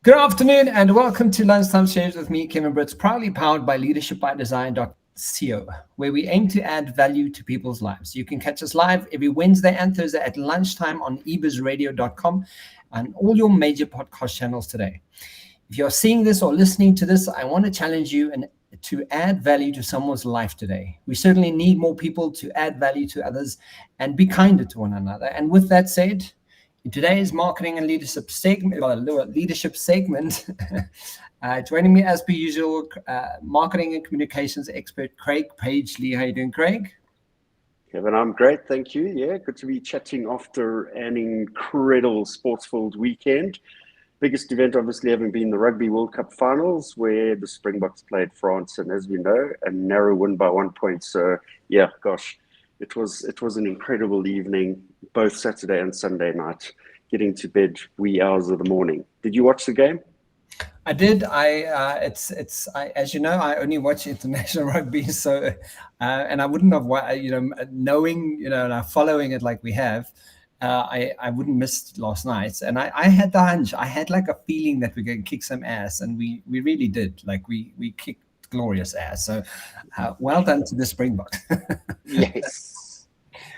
Good afternoon and welcome to Lunchtime Shares with me, Kevin Britz, proudly powered by leadershipbydesign.co, where we aim to add value to people's lives. You can catch us live every Wednesday and Thursday at lunchtime on ebizradio.com and all your major podcast channels today. If you're seeing this or listening to this, I want to challenge you to add value to someone's life today. We certainly need more people to add value to others and be kinder to one another. And with that said, in today's marketing and leadership segment, joining me as per usual, marketing and communications expert Craig Page-Lee. How are you doing, Craig? Kevin, I'm great, thank you. Yeah, good to be chatting after an incredible sports-filled weekend. Biggest event, obviously, having been the Rugby World Cup finals, where the Springboks played France, and as we know, a narrow win by 1 point. So, yeah, gosh, it was an incredible evening, both Saturday and Sunday night, getting to bed wee hours of the morning. Did you watch the game? I did. As you know, I only watch international rugby, so and I wouldn't have, knowing, and following it like we have. I wouldn't miss last night, and I had the hunch. I had like a feeling that we're going to kick some ass, and we really did. Like we kicked glorious ass. So well done to the Springboks. Yes.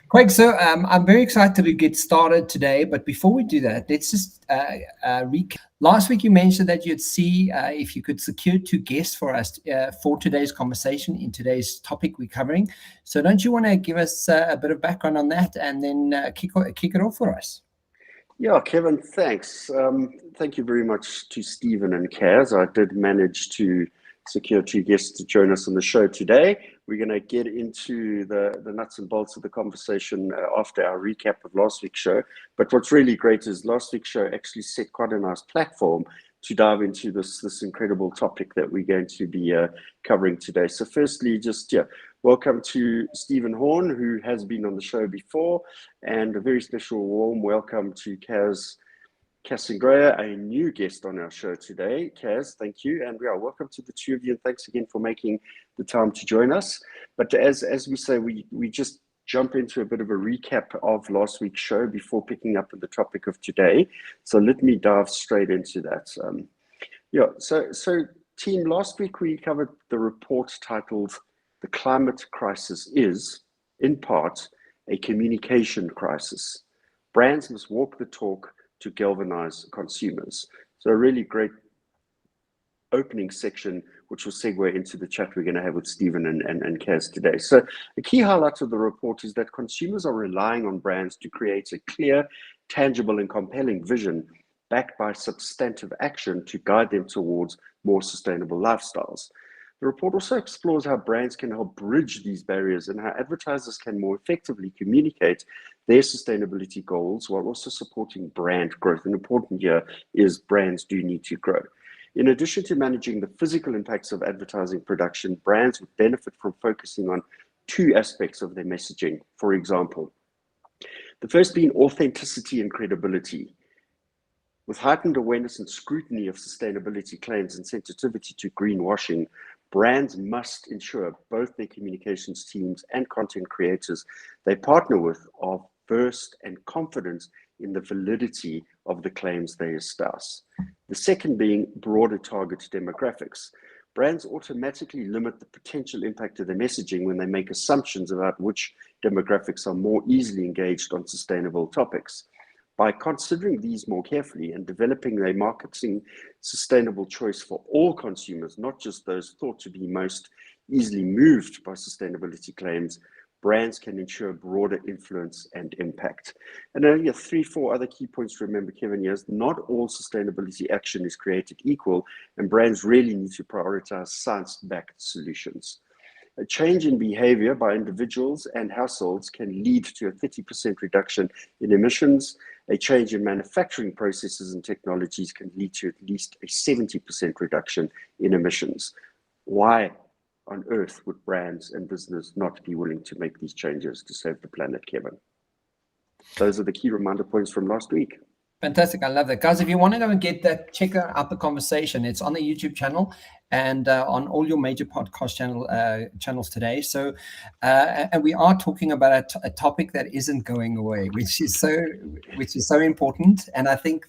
Craig, so I'm very excited to get started today. But before we do that, let's just recap. Last week, you mentioned that you'd see if you could secure 2 guests for us for today's conversation in today's topic we're covering. So don't you want to give us a bit of background on that and then kick it off for us? Yeah, Kevin, thanks. Thank you very much to Stephen and Kaz. I did manage to secure 2 guests to join us on the show today. We're going to get into the nuts and bolts of the conversation after our recap of last week's show. But what's really great is last week's show actually set quite a nice platform to dive into this incredible topic that we're going to be covering today. So firstly, welcome to Stephen Horn, who has been on the show before, and a very special warm welcome to Karssing-Dreyer, a new guest on our show today. Kaz, thank you, and welcome to the 2 of you, and thanks again for making the time to join us. But as we say, we just jump into a bit of a recap of last week's show before picking up on the topic of today. So let me dive straight into that. So team, last week we covered the report titled "The Climate Crisis is, in part, a communication crisis. Brands must walk the talk to galvanize consumers." So a really great opening section, which will segue into the chat we're going to have with Stephen and Kaz today. So the key highlight of the report is that consumers are relying on brands to create a clear, tangible, and compelling vision backed by substantive action to guide them towards more sustainable lifestyles. The report also explores how brands can help bridge these barriers and how advertisers can more effectively communicate their sustainability goals while also supporting brand growth. An important here is brands do need to grow. In addition to managing the physical impacts of advertising production, brands would benefit from focusing on 2 aspects of their messaging. For example, the first being authenticity and credibility. With heightened awareness and scrutiny of sustainability claims and sensitivity to greenwashing, brands must ensure both their communications teams and content creators they partner with are versed and confident in the validity of the claims they espouse. The second being broader target demographics. Brands automatically limit the potential impact of their messaging when they make assumptions about which demographics are more easily engaged on sustainable topics. By considering these more carefully and developing a marketing sustainable choice for all consumers, not just those thought to be most easily moved by sustainability claims, brands can ensure broader influence and impact. And only 3-4 other key points to remember, Kevin, is not all sustainability action is created equal, and brands really need to prioritize science-backed solutions. A change in behavior by individuals and households can lead to a 30% reduction in emissions. A change in manufacturing processes and technologies can lead to at least a 70% reduction in emissions. Why on earth would brands and business not be willing to make these changes to save the planet, Kevin? Those are the key reminder points from last week. Fantastic. I love that. Guys, if you want to go and get that, check out the conversation. It's on the YouTube channel and on all your major podcast channels today. So, and we are talking about a topic that isn't going away, which is so important. And I think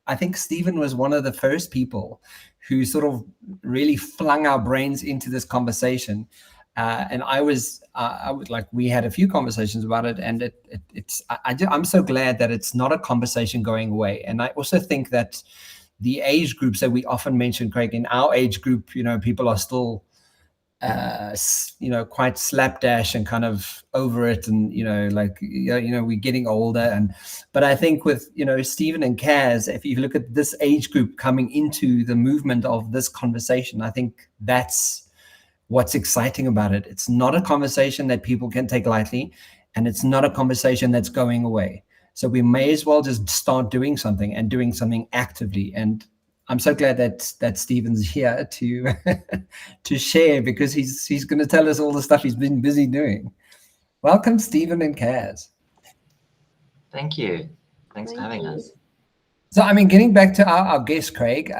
I think Stephen was one of the first people who sort of really flung our brains into this conversation. And I was like, we had a few conversations about it, and I'm so glad that it's not a conversation going away. And I also think that the age groups that we often mention, Craig, in our age group, people are still, quite slapdash and kind of over it, and we're getting older. But I think with Stephen and Kaz, if you look at this age group coming into the movement of this conversation, I think that's what's exciting about it. It's not a conversation that people can take lightly, and it's not a conversation that's going away. So we may as well just start doing something, and doing something actively. And I'm so glad that Stephen's here to to share, because he's going to tell us all the stuff he's been busy doing. Welcome, Stephen and Kaz. Thank you. Thanks for having us. So, getting back to our guest, Craig,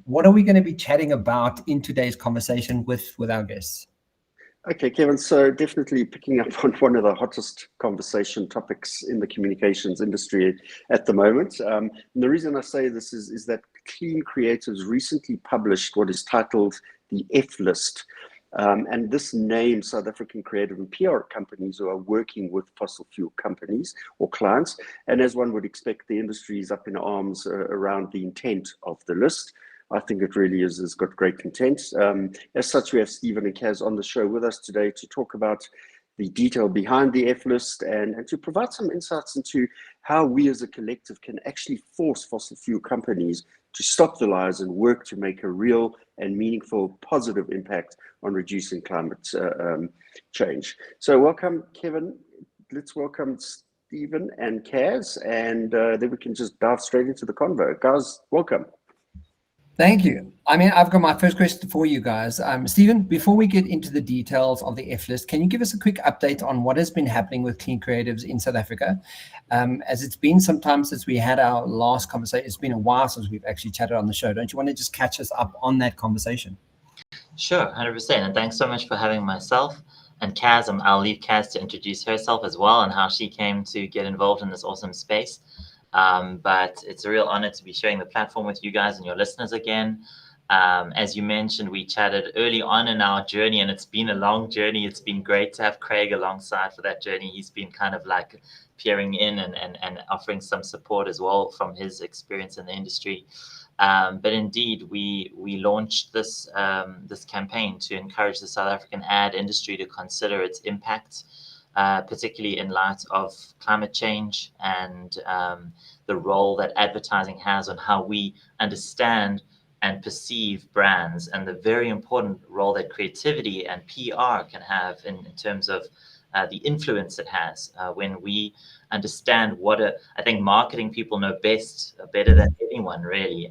what are we going to be chatting about in today's conversation with our guests? Okay, Kevin, so definitely picking up on one of the hottest conversation topics in the communications industry at the moment. And the reason I say this is that Clean Creatives recently published what is titled the F List. And this names South African creative and PR companies who are working with fossil fuel companies or clients. And as one would expect, the industry is up in arms around the intent of the list. I think it really has got great content. As such, we have Stephen and Kaz on the show with us today to talk about the detail behind the F list, and to provide some insights into how we as a collective can actually force fossil fuel companies to stop the lies and work to make a real and meaningful positive impact on reducing climate change. So welcome, Kevin. Let's welcome Stephen and Kaz, and then we can just dive straight into the convo. Guys, welcome. Thank you. I've got my first question for you guys. Stephen, before we get into the details of the F list, can you give us a quick update on what has been happening with Clean Creatives in South Africa? As it's been some time since we had our last conversation. It's been a while since we've actually chatted on the show. Don't you want to just catch us up on that conversation? Sure, 100%. And thanks so much for having myself and Kaz. I'll leave Kaz to introduce herself as well and how she came to get involved in this awesome space. But it's a real honor to be sharing the platform with you guys and your listeners again. As you mentioned, we chatted early on in our journey, and it's been a long journey. It's been great to have Craig alongside for that journey. He's been kind of like peering in and offering some support as well from his experience in the industry. But indeed, we launched this campaign to encourage the South African ad industry to consider its impact, particularly in light of climate change and the role that advertising has on how we understand and perceive brands, and the very important role that creativity and PR can have in terms of the influence it has when we understand I think marketing people know better than anyone, really,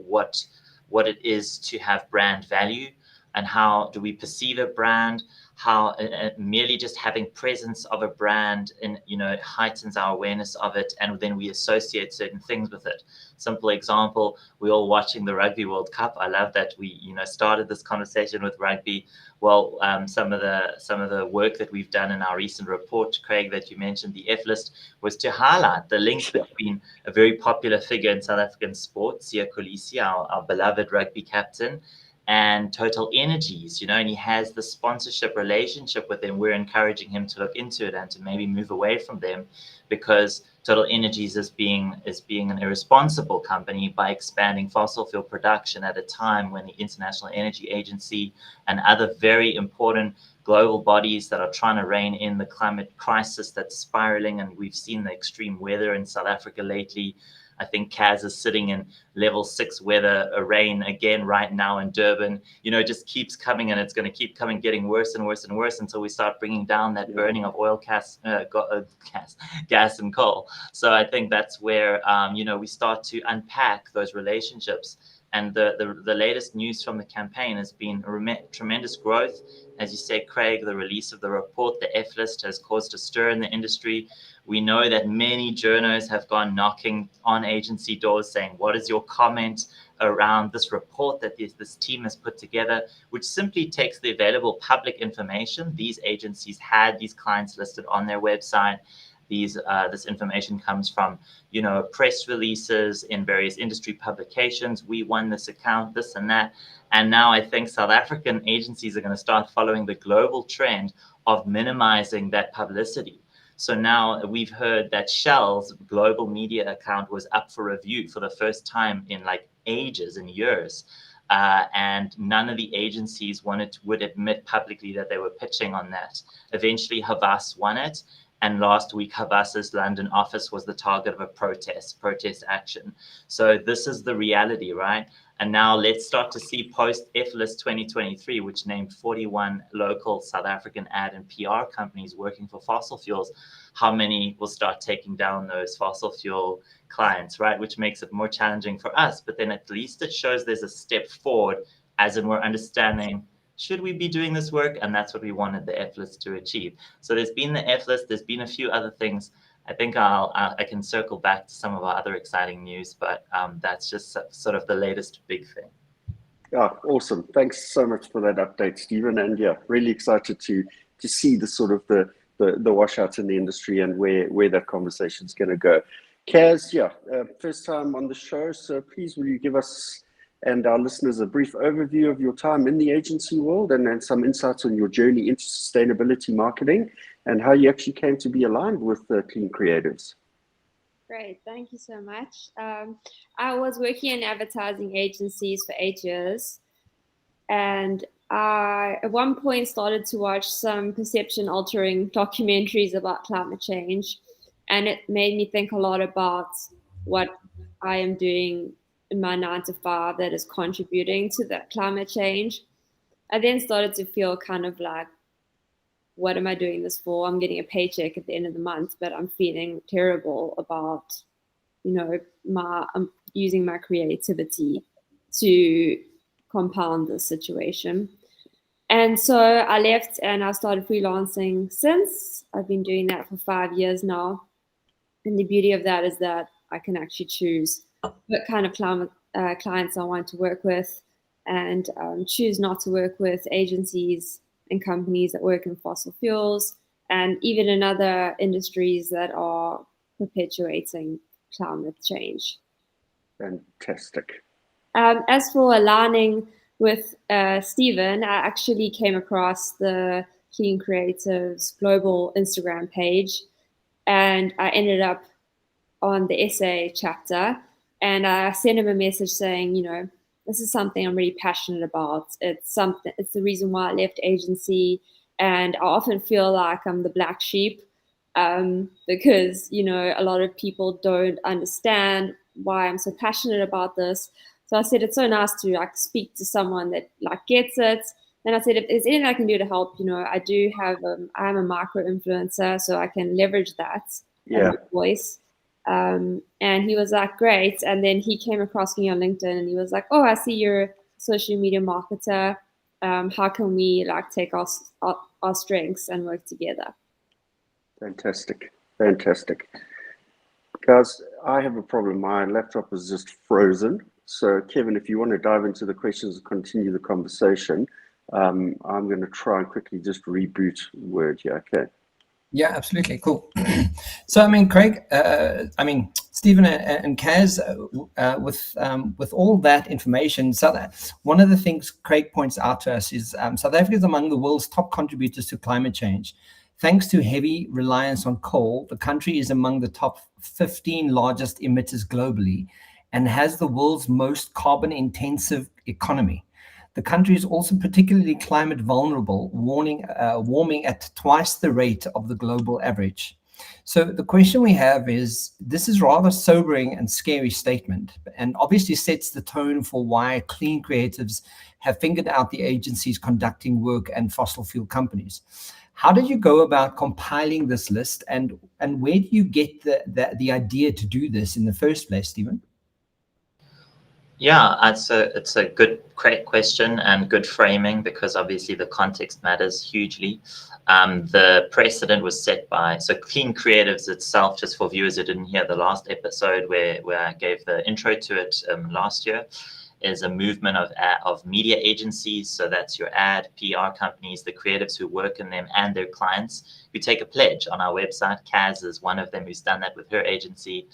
what it is to have brand value, and how do we perceive a brand, how merely just having presence of a brand it heightens our awareness of it, and then we associate certain things with it. Simple example, we're all watching the Rugby World Cup. I love that we started this conversation with rugby. Well, some of the work that we've done in our recent report, Craig, that you mentioned, the F list, was to highlight the link between a very popular figure in South African sport, Siya Kolisi, our beloved rugby captain, and Total Energies, and he has the sponsorship relationship with them. We're encouraging him to look into it and to maybe move away from them, because Total Energies is being an irresponsible company by expanding fossil fuel production at a time when the International Energy Agency and other very important global bodies that are trying to rein in the climate crisis that's spiraling. And we've seen the extreme weather in South Africa lately. I think Kaz is sitting in level 6 weather, rain again right now in Durban. It just keeps coming, and it's going to keep coming, getting worse and worse and worse until we start bringing down that burning of oil, gas, and coal. So I think that's where we start to unpack those relationships. And the latest news from the campaign has been tremendous growth. As you said, Craig, the release of the report, the F list, has caused a stir in the industry. We know that many journos have gone knocking on agency doors saying, what is your comment around this report that this team has put together, which simply takes the available public information. These agencies had these clients listed on their website, this information comes from, you know, press releases in various industry publications. We won this account, this and that. And now I think South African agencies are going to start following the global trend of minimizing that publicity. So now we've heard that Shell's global media account was up for review for the first time in like ages and years. And none of the agencies would admit publicly that they were pitching on that. Eventually, Havas won it. And last week, Havas's London office was the target of a protest action. So this is the reality, right? And now let's start to see post F-List 2023, which named 41 local South African ad and PR companies working for fossil fuels, how many will start taking down those fossil fuel clients, right? Which makes it more challenging for us. But then at least it shows there's a step forward, as in we're understanding, should we be doing this work? And that's what we wanted the F-List to achieve. So there's been the F-List, there's been a few other things. I think I can circle back to some of our other exciting news, but that's just sort of the latest big thing. Yeah, awesome. Thanks so much for that update, Stephen. And yeah, really excited to see the sort of the washouts in the industry and where that conversation is going to go. Kaz, yeah, first time on the show, so please will you give us and our listeners a brief overview of your time in the agency world and some insights on your journey into sustainability marketing and how you actually came to be aligned with Clean Creatives. Great, thank you so much. I was working in advertising agencies for 8 years, and I at one point started to watch some perception-altering documentaries about climate change, and it made me think a lot about what I am doing in my 9 to 5 that is contributing to that climate change. I then started to feel kind of like, what am I doing this for? I'm getting a paycheck at the end of the month, but I'm feeling terrible about, you know, I'm using my creativity to compound this situation. And so I left and I started freelancing since. I've been doing that for 5 years now. And the beauty of that is that I can actually choose what kind of clients I want to work with and choose not to work with agencies and companies that work in fossil fuels and even in other industries that are perpetuating climate change. Fantastic. As for aligning with Stephen, I actually came across the Clean Creatives global Instagram page, and I ended up on the essay chapter, and I sent him a message saying, you know, this is something I'm really passionate about. It's the reason why I left agency, and I often feel like I'm the black sheep because, you know, a lot of people don't understand why I'm so passionate about this. So I said, it's so nice to like speak to someone that like gets it. And I said, if there's anything I can do to help, you know, I do have, I'm a micro influencer, so I can leverage that voice. And he was like, great. And then he came across me on LinkedIn and he was like, oh, I see you're a social media marketer. How can we like take our strengths and work together? Fantastic. Fantastic. Guys, I have a problem. My laptop is just frozen. So Kevin, if you want to dive into the questions and continue the conversation, I'm going to try and quickly just reboot Word here. Okay. Yeah, absolutely. Cool. So, I mean, Craig, Stephen and Kaz, with all that information, so one of the things Craig points out to us is South Africa is among the world's top contributors to climate change. Thanks to heavy reliance on coal, the country is among the top 15 largest emitters globally and has the world's most carbon-intensive economy. The country is also particularly climate vulnerable, warming at twice the rate of the global average. So the question we have is, this is rather sobering and scary statement, and obviously sets the tone for why Clean Creatives have fingered out the agencies conducting work and fossil fuel companies. How did you go about compiling this list, and where do you get the idea to do this in the first place, Stephen? Yeah, it's a great question and good framing, because obviously the context matters hugely. The precedent was set by, so Clean Creatives itself, just for viewers who didn't hear the last episode where I gave the intro to it last year, is a movement of media agencies. So that's your ad, PR companies, the creatives who work in them, and their clients who take a pledge on our website. Kaz is one of them who's done that with her agency.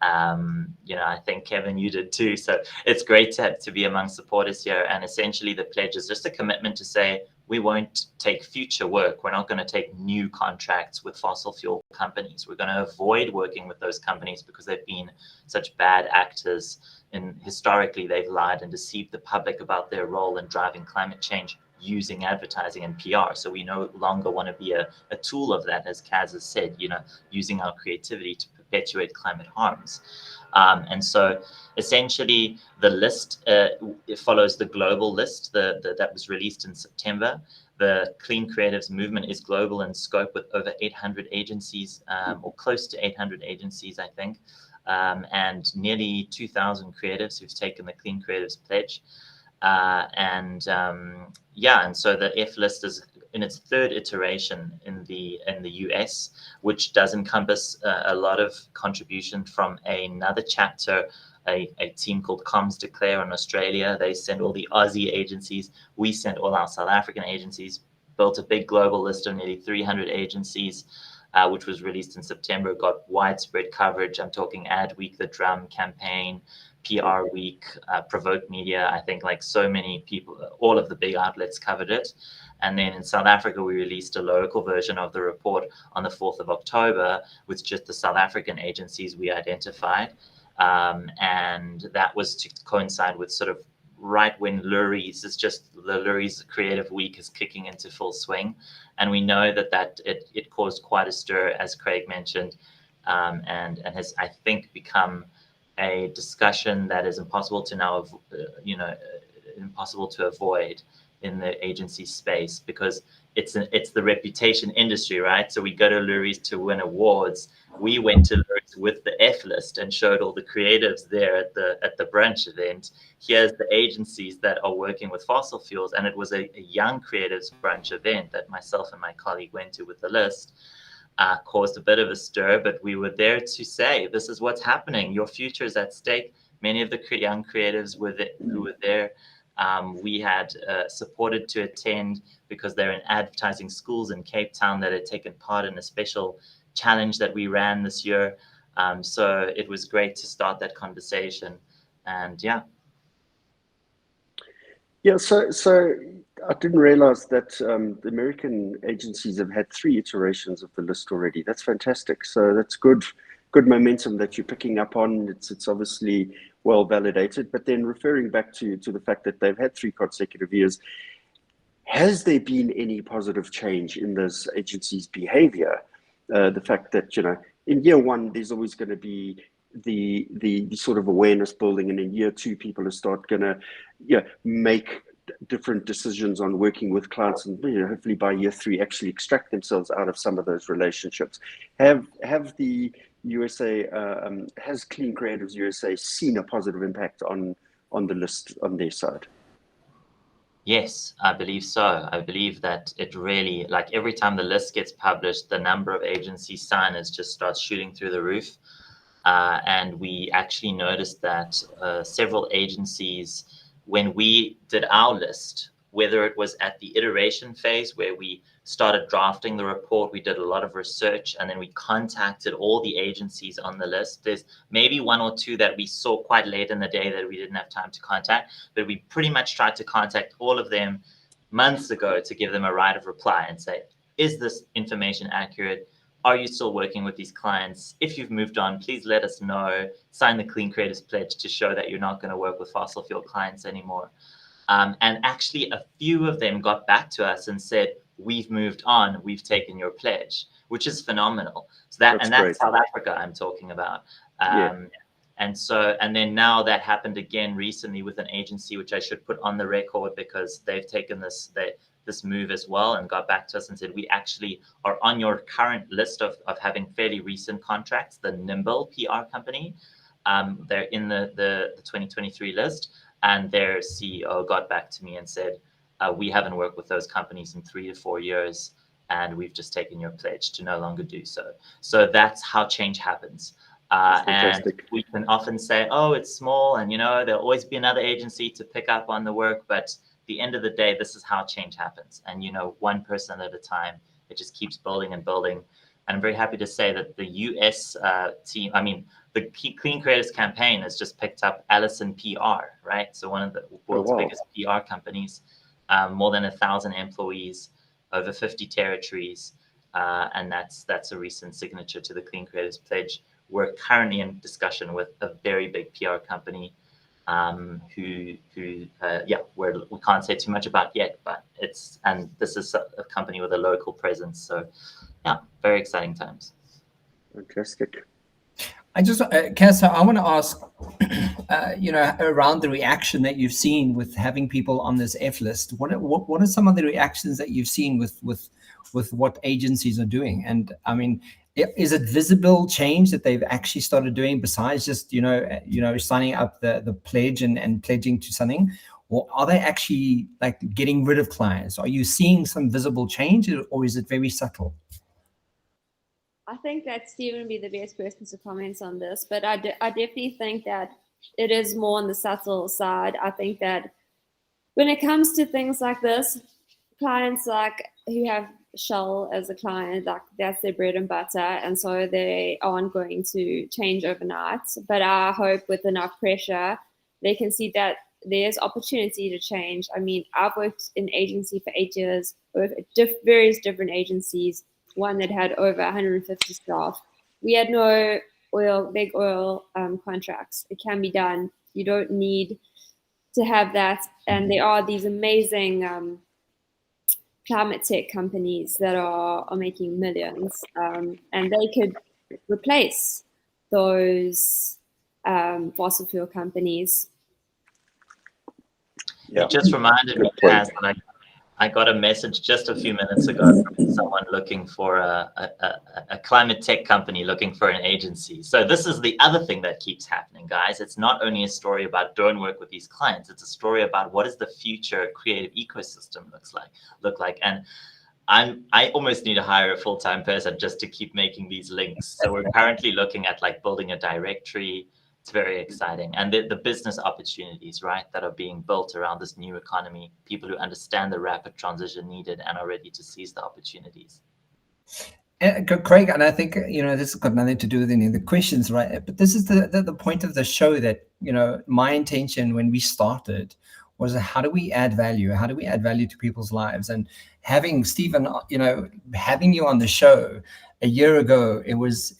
I think Kevin, you did too. So it's great to be among supporters here. And essentially the pledge is just a commitment to say, we won't take future work. We're not going to take new contracts with fossil fuel companies. We're going to avoid working with those companies because they've been such bad actors. And historically, they've lied and deceived the public about their role in driving climate change using advertising and PR. So we no longer want to be a tool of that, as Kaz has said, using our creativity to perpetuate climate harms. And so essentially the list it follows the global list that was released in September. The Clean Creatives movement is global in scope with over 800 agencies, or close to 800 agencies, I think, and nearly 2,000 creatives who've taken the Clean Creatives pledge. And so the F list is in its third iteration in the US, which does encompass a lot of contribution from another chapter, a team called Comms Declare in Australia. They send all the Aussie agencies. We sent all our South African agencies, built a big global list of nearly 300 agencies, which was released in September, got widespread coverage. I'm talking Ad Week, the Drum campaign, PR Week, Provoke Media. I think like so many people, all of the big outlets covered it. And then in South Africa, we released a local version of the report on the 4th of October with just the South African agencies we identified. And that was to coincide with sort of right when Lurie's the Lurie's Creative Week is kicking into full swing. And we know that it caused quite a stir, as Craig mentioned, and has, I think, become a discussion that is impossible to now, impossible to avoid in the agency space, because it's the reputation industry, right? So we go to Lurie's to win awards. We went to Lurie's with the F list and showed all the creatives there at the brunch event. Here's the agencies that are working with fossil fuels, and it was a young creatives brunch event that myself and my colleague went to with the list. Caused a bit of a stir, but we were there to say, this is what's happening. Your future is at stake. Many of the young creatives who were there, we had supported to attend because they're in advertising schools in Cape Town that had taken part in a special challenge that we ran this year. So it was great to start that conversation. And yeah. Yeah, so I didn't realize that the American agencies have had 3 iterations of the list already. That's fantastic. So that's good momentum that you're picking up on. It's obviously well validated. But then referring back to the fact that they've had 3 consecutive years, has there been any positive change in those agencies' behavior? The fact that, in year 1, there's always going to be the sort of awareness building, and in year 2 people are going to make different decisions on working with clients, and hopefully by year 3 actually extract themselves out of some of those relationships. Have the USA has Clean Creatives USA seen a positive impact on the list on their side? Yes, I believe so. I believe that it really, like every time the list gets published, the number of agency signers just starts shooting through the roof. And we actually noticed that several agencies, when we did our list, whether it was at the iteration phase where we started drafting the report, we did a lot of research, and then we contacted all the agencies on the list. There's maybe 1 or 2 that we saw quite late in the day that we didn't have time to contact, but we pretty much tried to contact all of them months ago to give them a right of reply and say, is this information accurate? Are you still working with these clients? If you've moved on, please let us know. Sign the Clean Creatives Pledge to show that you're not going to work with fossil fuel clients anymore. And actually, a few of them got back to us and said, we've moved on, we've taken your pledge, which is phenomenal. So that's South Africa I'm talking about. And then now that happened again recently with an agency, which I should put on the record because they've taken this move as well and got back to us and said, we actually are on your current list of having fairly recent contracts, the Nimble PR company. They're in the 2023 list, and their CEO got back to me and said, we haven't worked with those companies in 3 to 4 years, and we've just taken your pledge to no longer do so. So that's how change happens. And we can often say, oh, it's small, and there'll always be another agency to pick up on the work. But at the end of the day, this is how change happens. And one person at a time, it just keeps building and building. And I'm very happy to say that the US team, the Clean Creators campaign has just picked up Allison PR, right? So one of the world's biggest PR companies, more than 1,000 employees, over 50 territories. And that's a recent signature to the Clean Creators Pledge. We're currently in discussion with a very big PR company who we can't say too much about yet, but this is a company with a local presence. So yeah, very exciting times. Fantastic. I just, Kaz, I want to ask, around the reaction that you've seen with having people on this F list. What are some of the reactions that you've seen with what agencies are doing? And I mean, is it visible change that they've actually started doing besides just signing up the pledge and pledging to something, or are they actually like getting rid of clients? Are you seeing some visible change, or is it very subtle? I think that Stephen would be the best person to comment on this, but I definitely think that it is more on the subtle side. I think that when it comes to things like this, clients who have Shell as a client, that's their bread and butter, and so they aren't going to change overnight. But I hope with enough pressure, they can see that there's opportunity to change. I mean, I've worked in agency for 8 years with various different agencies, one that had over 150 staff. We had no big oil contracts. It can be done. You don't need to have that. And there are these amazing climate tech companies that are making millions, and they could replace those fossil fuel companies. Yeah. It just reminded me, Kaz, that I got a message just a few minutes ago from someone looking for a climate tech company looking for an agency. So this is the other thing that keeps happening, guys. It's not only a story about don't work with these clients. It's a story about what does the future creative ecosystem look like. And I almost need to hire a full-time person just to keep making these links. So we're currently looking at building a directory. It's very exciting. And the business opportunities, right, that are being built around this new economy, people who understand the rapid transition needed and are ready to seize the opportunities. Craig, and I think, this has got nothing to do with any of the questions, right? But this is the point of the show that, my intention when we started was how do we add value? How do we add value to people's lives? And having Stephen, having you on the show a year ago, it was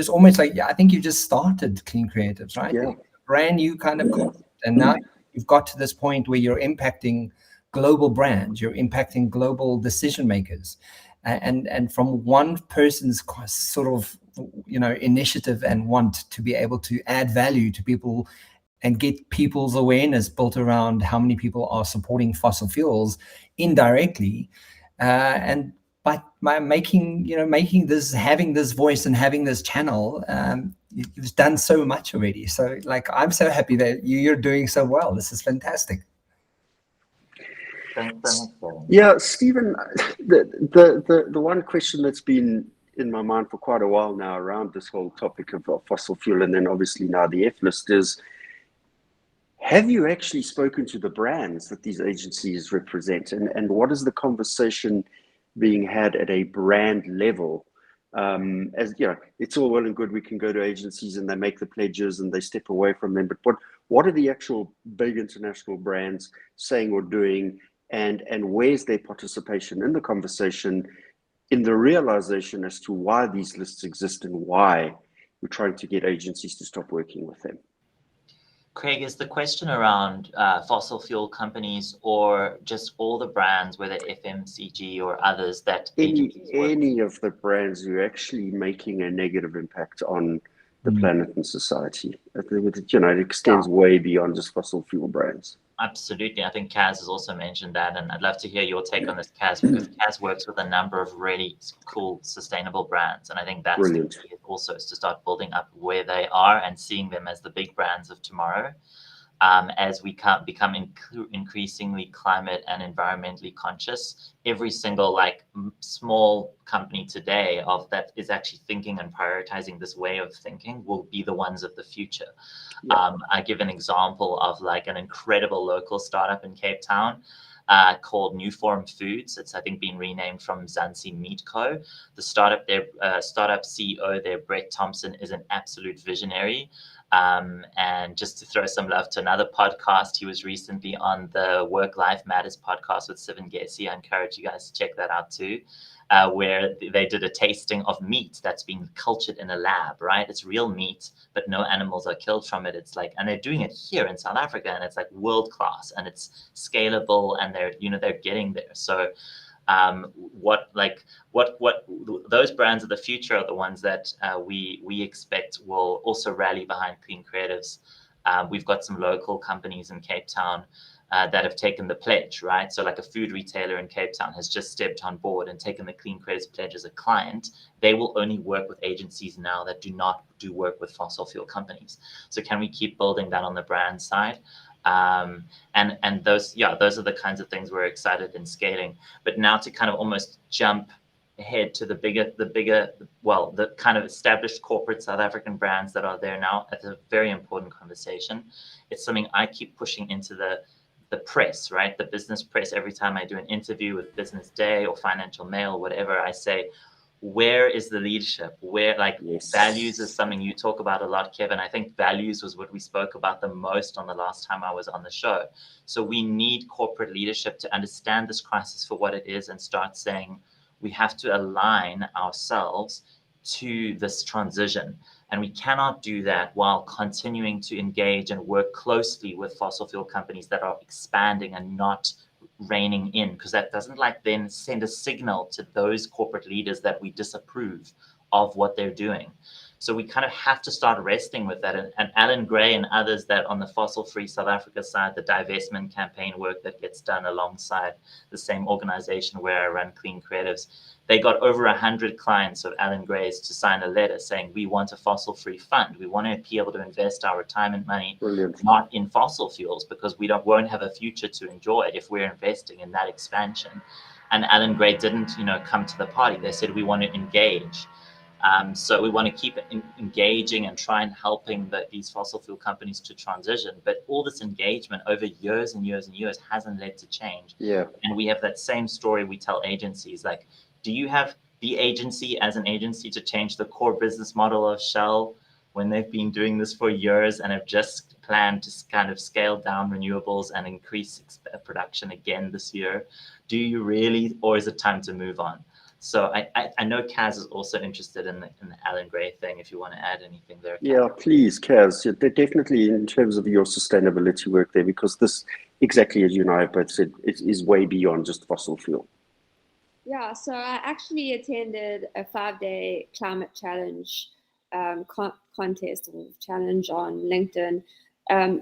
almost like, I think you just started Clean Creatives, right? Yeah. Brand new kind of concept. And now you've got to this point where you're impacting global brands, you're impacting global decision makers. And from one person's sort of, initiative and want to be able to add value to people and get people's awareness built around how many people are supporting fossil fuels indirectly. And by making this, having this voice and having this channel, you've done so much already. So I'm so happy that you're doing so well. This is fantastic. Yeah, Stephen, the one question that's been in my mind for quite a while now around this whole topic of fossil fuel, and then obviously now the F list, is have you actually spoken to the brands that these agencies represent, and what is the conversation being had at a brand level? As it's all well and good, we can go to agencies and they make the pledges and they step away from them, but what are the actual big international brands saying or doing, and where's their participation in the conversation, in the realization as to why these lists exist and why we're trying to get agencies to stop working with them? Craig, is the question around fossil fuel companies or just all the brands, whether FMCG or others, that any of the brands who are actually making a negative impact on the planet and society? It extends way beyond just fossil fuel brands. Absolutely. I think Kaz has also mentioned that, and I'd love to hear your take on this, Kaz, because Kaz works with a number of really cool sustainable brands, and I think that's the key also, is to start building up where they are and seeing them as the big brands of tomorrow. as we become increasingly climate and environmentally conscious. Every single small company today of that is actually thinking and prioritizing this way of thinking will be the ones of the future. Yeah. I give an example of an incredible local startup in Cape Town called New Form Foods. It's, I think, been renamed from Zansi Meat Co. The startup CEO there, Brett Thompson, is an absolute visionary. And just to throw some love to another podcast, he was recently on the Work Life Matters podcast with Sivan Gessi. I encourage you guys to check that out too, where they did a tasting of meat that's been cultured in a lab, right? It's real meat, but no animals are killed from it. It's and they're doing it here in South Africa, and it's world class, and it's scalable, and they're getting there. So what those brands of the future are the ones that we expect will also rally behind clean creatives. We've got some local companies in Cape Town that have taken the pledge, right? So a food retailer in Cape Town has just stepped on board and taken the Clean Creatives Pledge as a client. They will only work with agencies now that do not do work with fossil fuel companies. So can we keep building that on the brand side? And those are the kinds of things we're excited in scaling. But now to kind of almost jump ahead to the kind of established corporate South African brands that are there now, it's a very important conversation. It's something I keep pushing into the press, right? The business press. Every time I do an interview with Business Day or Financial Mail, whatever, I say, where is the leadership? Where Yes. Values is something you talk about a lot, Kevin. I think values was what we spoke about the most on the last time I was on the show. So we need corporate leadership to understand this crisis for what it is and start saying we have to align ourselves to this transition. And we cannot do that while continuing to engage and work closely with fossil fuel companies that are expanding and not reining in, because that doesn't then send a signal to those corporate leaders that we disapprove of what they're doing. So we kind of have to start wrestling with that. And Alan Gray and others that on the Fossil Free South Africa side, the divestment campaign work that gets done alongside the same organization where I run Clean Creatives, they got over 100 clients of Alan Gray's to sign a letter saying, we want a fossil-free fund. We want to be able to invest our retirement money Brilliant. not in fossil fuels, because we won't have a future to enjoy it if we're investing in that expansion. And Alan Gray didn't, come to the party. They said, we want to engage. So we want to keep engaging and try and helping these fossil fuel companies to transition. But all this engagement over years and years and years hasn't led to change. Yeah. And we have that same story we tell agencies. Do you have the agency as an agency to change the core business model of Shell when they've been doing this for years and have just planned to kind of scale down renewables and increase production again this year? Do you really, or is it time to move on? So I know Kaz is also interested in the Alan Gray thing, if you want to add anything there. Kaz. Yeah, please, Kaz. Yeah, definitely in terms of your sustainability work there, because this, exactly as you and I have both said, is way beyond just fossil fuel. Yeah, so I actually attended a 5-day climate challenge contest or challenge on LinkedIn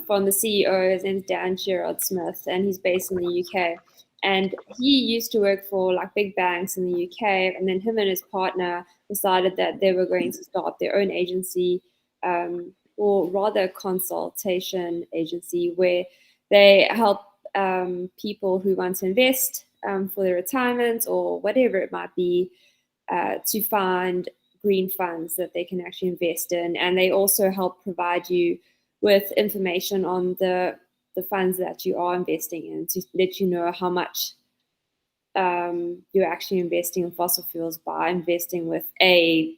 from the CEO. His name's Dan Sherrod-Smith, and he's based in the UK. And he used to work for big banks in the UK, and then him and his partner decided that they were going to start their own agency, or rather consultation agency, where they help people who want to invest for their retirement or whatever it might be, to find green funds that they can actually invest in. And they also help provide you with information on the funds that you are investing in, to let you know how much you're actually investing in fossil fuels by investing with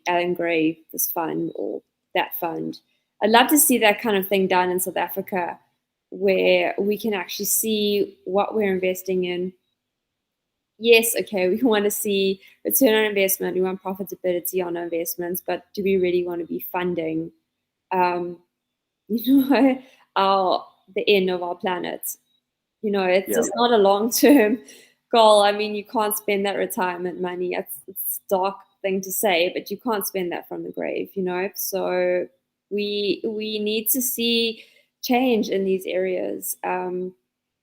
Alan Gray, this fund or that fund. I'd love to see that kind of thing done in South Africa, where we can actually see what we're investing in. Yes, okay, we want to see return on investment, we want profitability on our investments, but do we really want to be funding, the end of our planet? It's just not a long-term goal. I mean, you can't spend that retirement money. It's a dark thing to say, but you can't spend that from the grave, So we need to see change in these areas.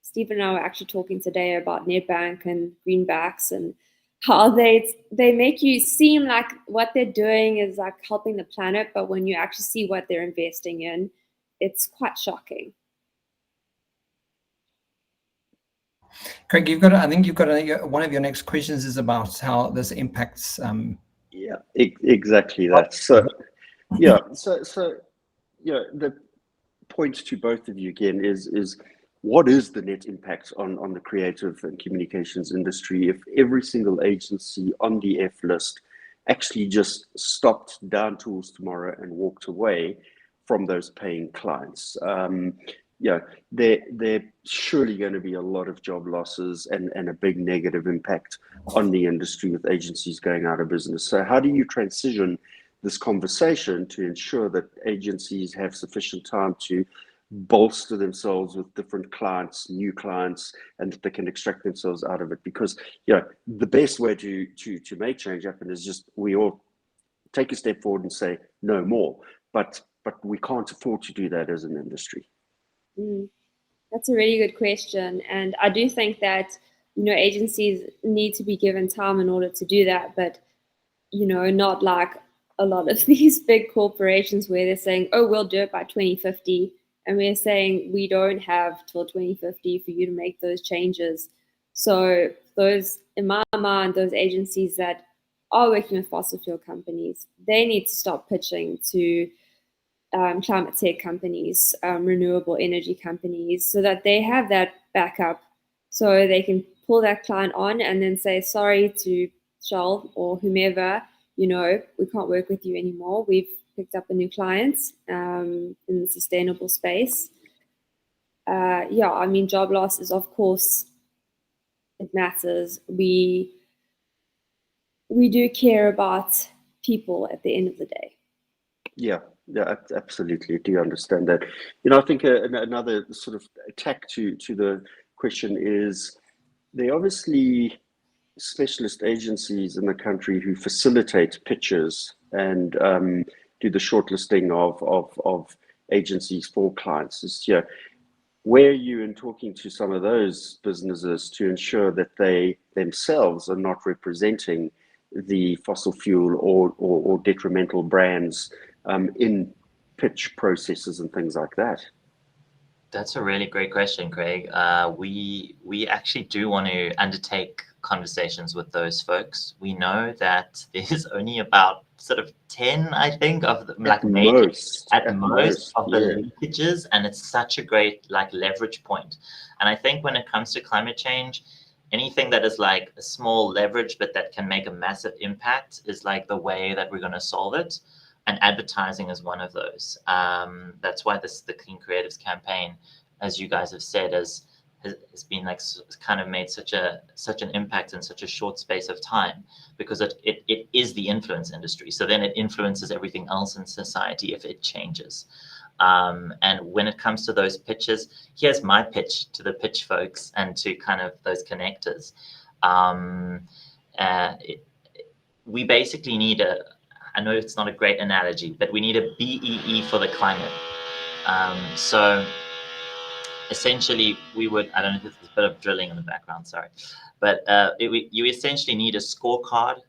Steve and I were actually talking today about Nedbank and greenbacks and how they make you seem like what they're doing is helping the planet, but when you actually see what they're investing in, it's quite shocking. Craig, I think you've got one of your next questions is about how this impacts. Yeah, exactly that. So, yeah, the point to both of you again is what is the net impact on the creative and communications industry if every single agency on the F list actually just stopped down tools tomorrow and walked away from those paying clients? There surely going to be a lot of job losses and a big negative impact on the industry with agencies going out of business. So how do you transition this conversation to ensure that agencies have sufficient time to bolster themselves with different clients, new clients, and that they can extract themselves out of it? Because the best way to make change happen is just we all take a step forward and say no more. But we can't afford to do that as an industry. That's a really good question, and I do think that agencies need to be given time in order to do that, but not like a lot of these big corporations where they're saying, oh, we'll do it by 2050, and we're saying we don't have till 2050 for you to make those changes. So those, in my mind, those agencies that are working with fossil fuel companies, they need to stop pitching to climate tech companies, renewable energy companies, so that they have that backup, so they can pull that client on and then say, sorry to Shell or whomever, we can't work with you anymore. We've picked up a new client in the sustainable space. Job loss is, of course, it matters. We do care about people at the end of the day. Yeah, absolutely. Do you understand that? I think another sort of tack to the question is there are obviously specialist agencies in the country who facilitate pitches and do the shortlisting of agencies for clients. Where are you in talking to some of those businesses to ensure that they themselves are not representing the fossil fuel or detrimental brands in pitch processes and things like that? That's a really great question, Craig. We actually do want to undertake conversations with those folks. We know that there's only about sort of 10, I think, of the at most of the linkages, and it's such a great leverage point. And I think when it comes to climate change, anything that is like a small leverage but that can make a massive impact is like the way that we're going to solve it. And advertising is one of those. That's why the Clean Creatives campaign, as you guys have said, has been kind of made such an impact in such a short space of time, because it is the influence industry. So then it influences everything else in society if it changes. And when it comes to those pitches, here's my pitch to the pitch folks and to kind of those connectors. We basically need I know it's not a great analogy, but we need a BEE for the climate. So essentially we would, I don't know if there's a bit of drilling in the background, sorry, but you essentially need a scorecard.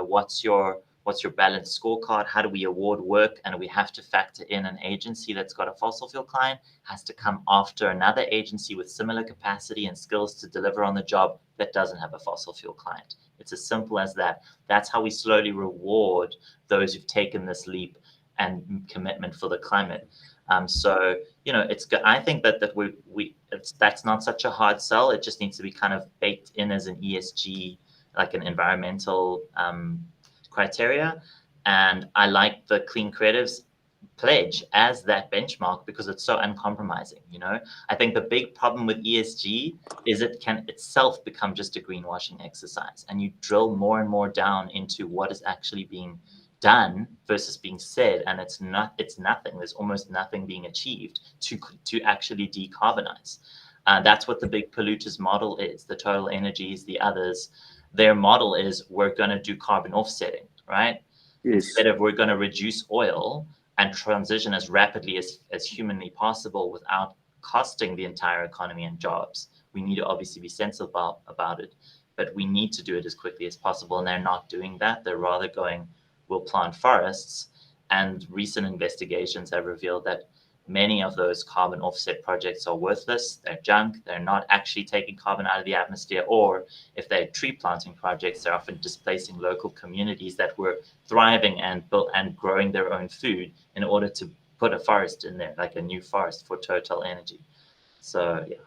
What's your balanced scorecard? How do we award work? And we have to factor in an agency that's got a fossil fuel client has to come after another agency with similar capacity and skills to deliver on the job that doesn't have a fossil fuel client. It's as simple as that. That's how we slowly reward those who've taken this leap and commitment for the climate. It's good. I think that's not such a hard sell. It just needs to be kind of baked in as an ESG, like an environmental criteria. And I like the Clean Creatives pledge as that benchmark because it's so uncompromising. I think the big problem with ESG is it can itself become just a greenwashing exercise, and you drill more and more down into what is actually being done versus being said, and it's nothing. There's almost nothing being achieved to actually decarbonize. That's what the big polluters model is. The Total Energies, the others, their model is we're going to do carbon offsetting, right? Yes. Instead of we're going to reduce oil and transition as rapidly as humanly possible without costing the entire economy and jobs. We need to obviously be sensible about it, but we need to do it as quickly as possible. And they're not doing that. They're rather going, we'll plant forests. And recent investigations have revealed that many of those carbon offset projects are worthless, they're junk, they're not actually taking carbon out of the atmosphere, or if they're tree planting projects, they're often displacing local communities that were thriving and growing their own food in order to put a forest in there, like a new forest for Total Energy. So yeah.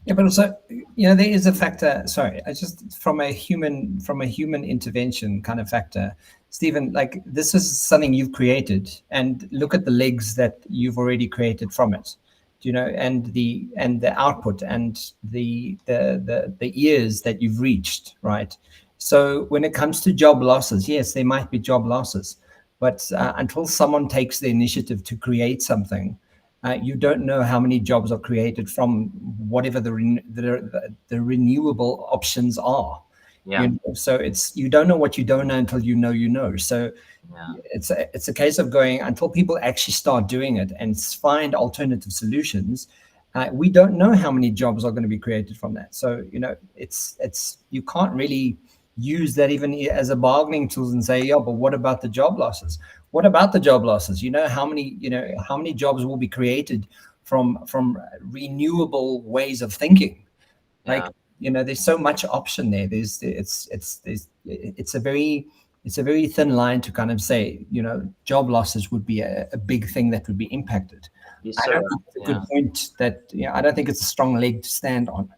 Yeah, but also, there is a factor. Sorry, I just from a human intervention kind of factor, Stephen. Like, this is something you've created, and look at the legs that you've already created from it. And the output and the ears that you've reached, right? So when it comes to job losses, yes, there might be job losses, but until someone takes the initiative to create something, you don't know how many jobs are created from whatever the renewable options are. Yeah. So you don't know what you don't know until you know. So Yeah. it's a case of going until people actually start doing it and find alternative solutions. We don't know how many jobs are going to be created from that. So it's you can't really use that even as a bargaining tool and say, yeah, but what about the job losses? What about the job losses? How many jobs will be created from renewable ways of thinking? Like, there's so much option there. It's a very thin line to kind of say, job losses would be a big thing that would be impacted. I don't think it's a good point that, I don't think it's a strong leg to stand on.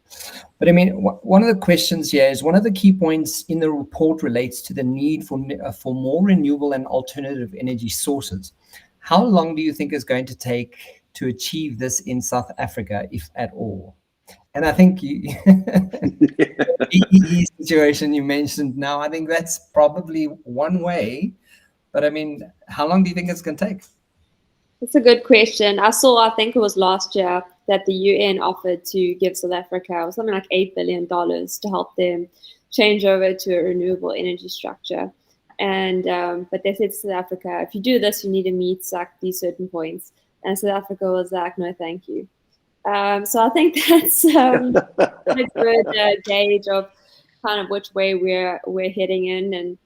But I mean, one of the questions here is, one of the key points in the report relates to the need for more renewable and alternative energy sources. How long do you think it's going to take to achieve this in South Africa, if at all? And I think the EE situation you mentioned now, I think that's probably one way. But I mean, how long do you think it's going to take? It's a good question. I think it was last year, that the UN offered to give South Africa something like $8 billion to help them change over to a renewable energy structure. And but they said to South Africa, if you do this, you need to meet these certain points. And South Africa was like, no, thank you. So I think that's a good gauge of kind of which way we're heading in. And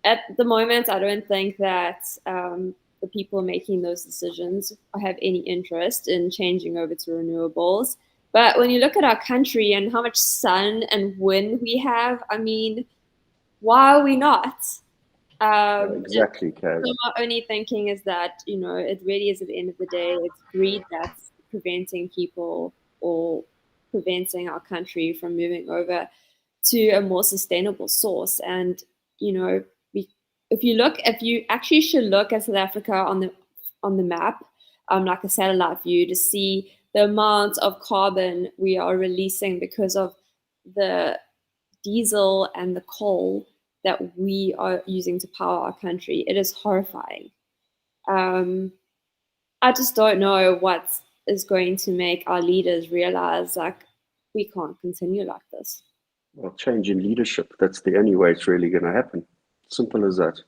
at the moment, I don't think that the people making those decisions have any interest in changing over to renewables. But when you look at our country and how much sun and wind we have, I mean, why are we not? Exactly, Kaz. So my only thinking is that, it really is, at the end of the day, it's greed that's preventing people or preventing our country from moving over to a more sustainable source. And, if you actually should look at South Africa on the map, like a satellite view, to see the amount of carbon we are releasing because of the diesel and the coal that we are using to power our country. It is horrifying. I just don't know what is going to make our leaders realize, like, we can't continue like this. Well, change in leadership. That's the only way it's really going to happen. Simple as that.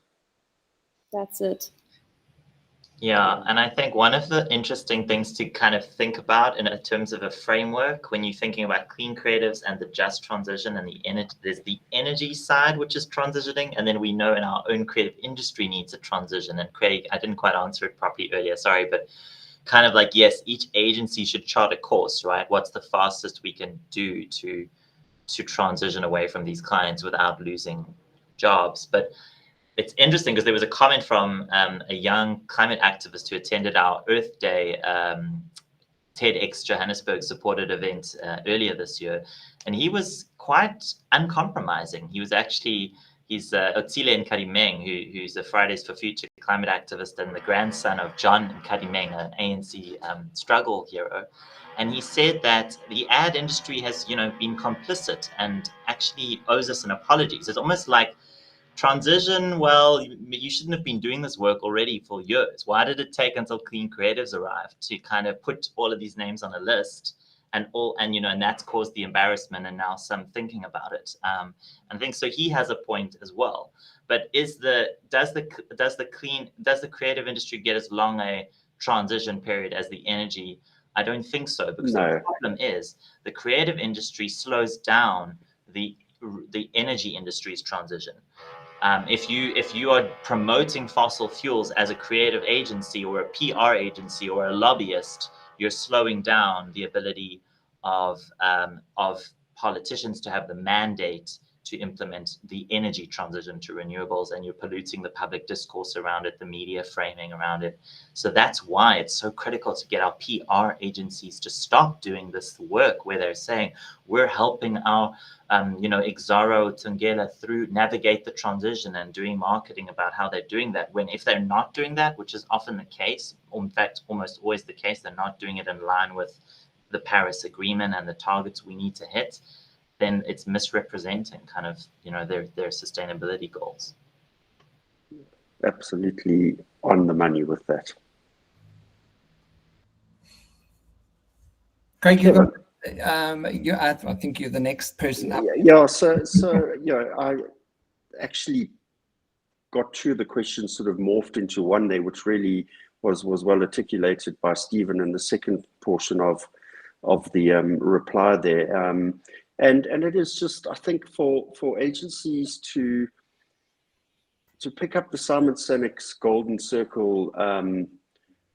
That's it. Yeah, and I think one of the interesting things to kind of think about in terms of a framework, when you're thinking about clean creatives and the just transition and there's the energy side, which is transitioning, and then we know in our own creative industry needs a transition. And Craig, I didn't quite answer it properly earlier, sorry, but kind of like, yes, each agency should chart a course, right? What's the fastest we can do to transition away from these clients without losing jobs? But it's interesting because there was a comment from a young climate activist who attended our Earth Day TEDx Johannesburg supported event earlier this year, and he was quite uncompromising. He's Otsile Nkadimeng, who's a Fridays for Future climate activist and the grandson of John Nkadimeng, an ANC struggle hero. And he said that the ad industry has, been complicit and actually owes us an apology. So it's almost like, transition, well, you shouldn't have been doing this work already for years. Why did it take until Clean Creatives arrived to kind of put all of these names on a list, and that's caused the embarrassment and now some thinking about it. And I think so he has a point as well. But does the creative industry get as long a transition period as the energy? I don't think so, because the problem is the creative industry slows down the energy industry's transition. If you are promoting fossil fuels as a creative agency or a PR agency or a lobbyist, you're slowing down the ability of politicians to have the mandate to implement the energy transition to renewables, and you're polluting the public discourse around it, the media framing around it. So that's why it's so critical to get our PR agencies to stop doing this work where they're saying we're helping our Exaro Tungela through navigate the transition and doing marketing about how they're doing that, when if they're not doing that, which is often the case, or in fact almost always the case, they're not doing it in line with the Paris Agreement and the targets we need to hit, then it's misrepresenting kind of their sustainability goals. Absolutely on the money with that. Craig, I think you're the next person up. Yeah. So I actually got two of the questions sort of morphed into one there, which really was well articulated by Stephen in the second portion of the reply there. And it is just, I think, for agencies to pick up the Simon Sinek's Golden Circle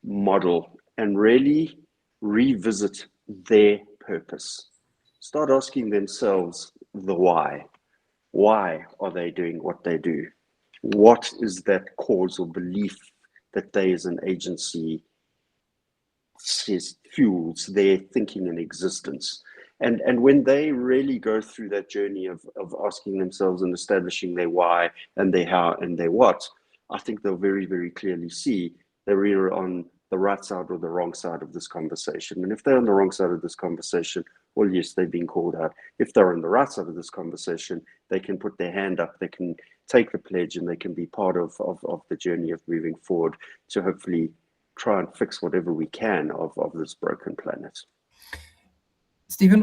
model and really revisit their purpose. Start asking themselves the why. Why are they doing what they do? What is that cause or belief that they as an agency fuels their thinking and existence? And when they really go through that journey of asking themselves and establishing their why and their how and their what, I think they'll very, very clearly see they're either on the right side or the wrong side of this conversation. And if they're on the wrong side of this conversation, well, yes, they've been called out. If they're on the right side of this conversation, they can put their hand up, they can take the pledge, and they can be part of the journey of moving forward to hopefully try and fix whatever we can of this broken planet. Stephen,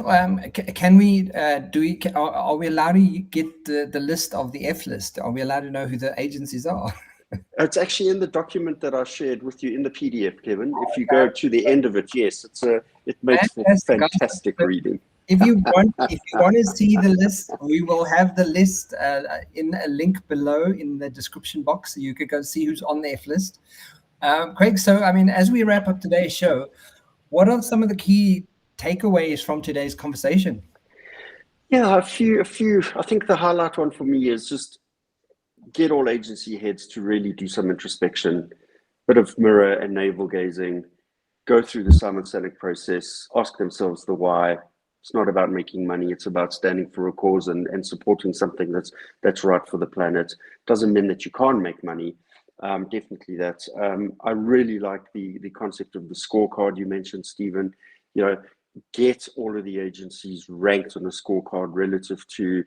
can we are we allowed to get the list of the F list? Are we allowed to know who the agencies are? It's actually in the document that I shared with you in the PDF, Kevin. If you go to the end of it, yes, it makes for fantastic reading. If you want to see the list, we will have the list in a link below in the description box, so you could go see who's on the F list. Craig, so I mean, as we wrap up today's show, what are some of the key takeaways from today's conversation? Yeah, a few. I think the highlight one for me is just get all agency heads to really do some introspection, bit of mirror and navel gazing, go through the Simon Sinek process, ask themselves the why. It's not about making money, it's about standing for a cause and supporting something that's right for the planet. Doesn't mean that you can't make money. Definitely that. I really like the concept of the scorecard you mentioned, Stephen. Get all of the agencies ranked on a scorecard relative to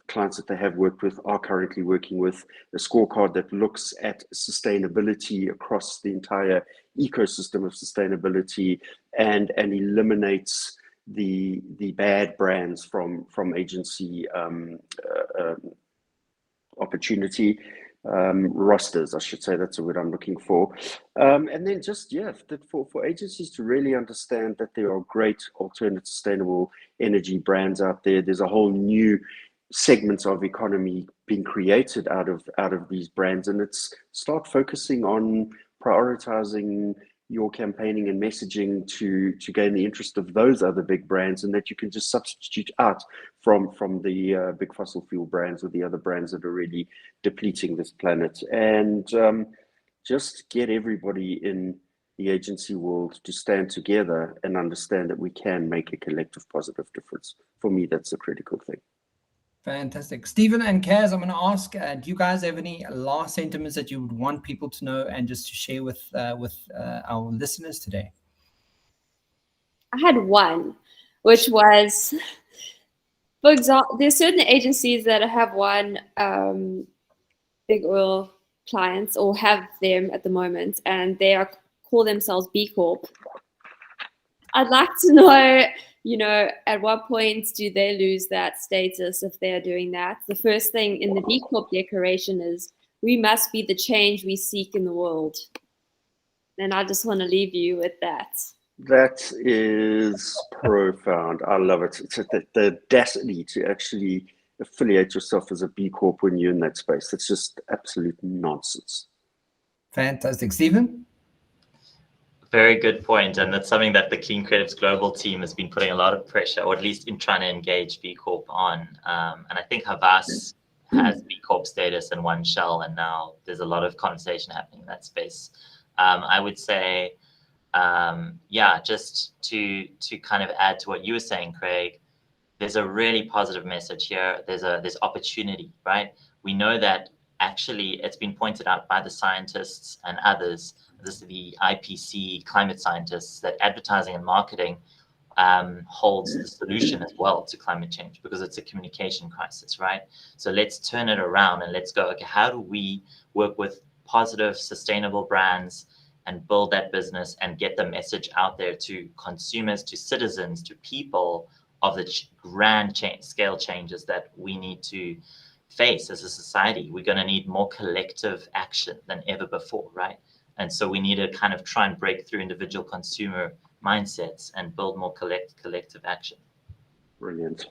clients that they have worked with, are currently working with, a scorecard that looks at sustainability across the entire ecosystem of sustainability and eliminates the bad brands from agency opportunity rosters, I should say. That's the word I'm looking for. And then just, for agencies to really understand that there are great alternate sustainable energy brands out there. There's a whole new segments of economy being created out of these brands, and it's start focusing on prioritizing your campaigning and messaging to gain the interest of those other big brands, and that you can just substitute out from the big fossil fuel brands or the other brands that are really depleting this planet, and just get everybody in the agency world to stand together and understand that we can make a collective positive difference. For me, that's a critical thing. Fantastic. Stephen and Kaz, I'm going to ask, do you guys have any last sentiments that you would want people to know and just to share with our listeners today? I had one, which was, for example, there's certain agencies that have won big oil clients or have them at the moment, and they call themselves B Corp. I'd like to know, at what point do they lose that status if they're doing that? The first thing in the B Corp declaration is, we must be the change we seek in the world. And I just want to leave you with that. That is profound. I love it. It's the audacity to actually affiliate yourself as a B Corp when you're in that space. It's just absolute nonsense. Fantastic. Stephen? Very good point. And that's something that the Clean Creatives Global team has been putting a lot of pressure, or at least in trying to engage B Corp on. And I think Havas has B Corp status in one shell, and now there's a lot of conversation happening in that space. I would say, just to kind of add to what you were saying, Craig, there's a really positive message here. There's opportunity, right? We know that actually it's been pointed out by the scientists and others, this is the IPC climate scientists, that advertising and marketing holds the solution as well to climate change, because it's a communication crisis, right? So let's turn it around and let's go, okay, how do we work with positive, sustainable brands and build that business and get the message out there to consumers, to citizens, to people of the grand scale changes that we need to face as a society. We're going to need more collective action than ever before, right? And so we need to kind of try and break through individual consumer mindsets and build more collective action. Brilliant.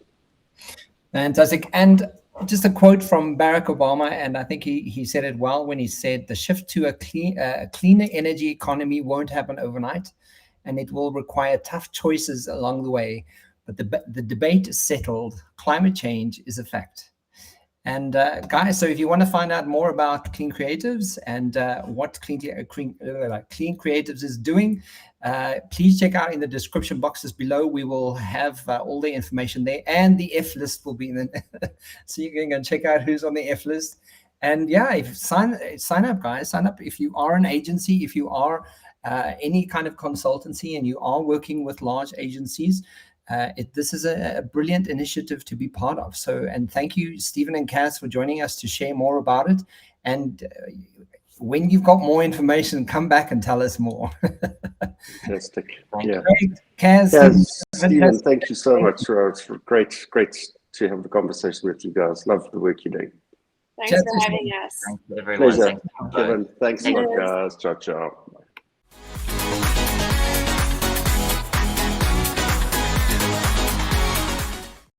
Fantastic. And just a quote from Barack Obama, and I think he said it well when he said, the shift to a cleaner energy economy won't happen overnight, and it will require tough choices along the way. But the debate is settled. Climate change is a fact. And guys, so if you want to find out more about Clean Creatives and what Clean Creatives is doing, please check out in the description boxes below. We will have all the information there, and the F list will be in the so you can go and check out who's on the F list. And yeah, if sign up, guys. Sign up if you are an agency, if you are any kind of consultancy, and you are working with large agencies. This is a brilliant initiative to be part of. So, and thank you, Stephen and Kaz, for joining us to share more about it. And when you've got more information, come back and tell us more. Fantastic. Yeah. Kaz, Stephen, thank you so much. It's great to have the conversation with you guys. Love the work you're doing. Thanks for having us. Thank you, everyone. Pleasure. Kevin, thanks a lot, guys. Ciao, ciao.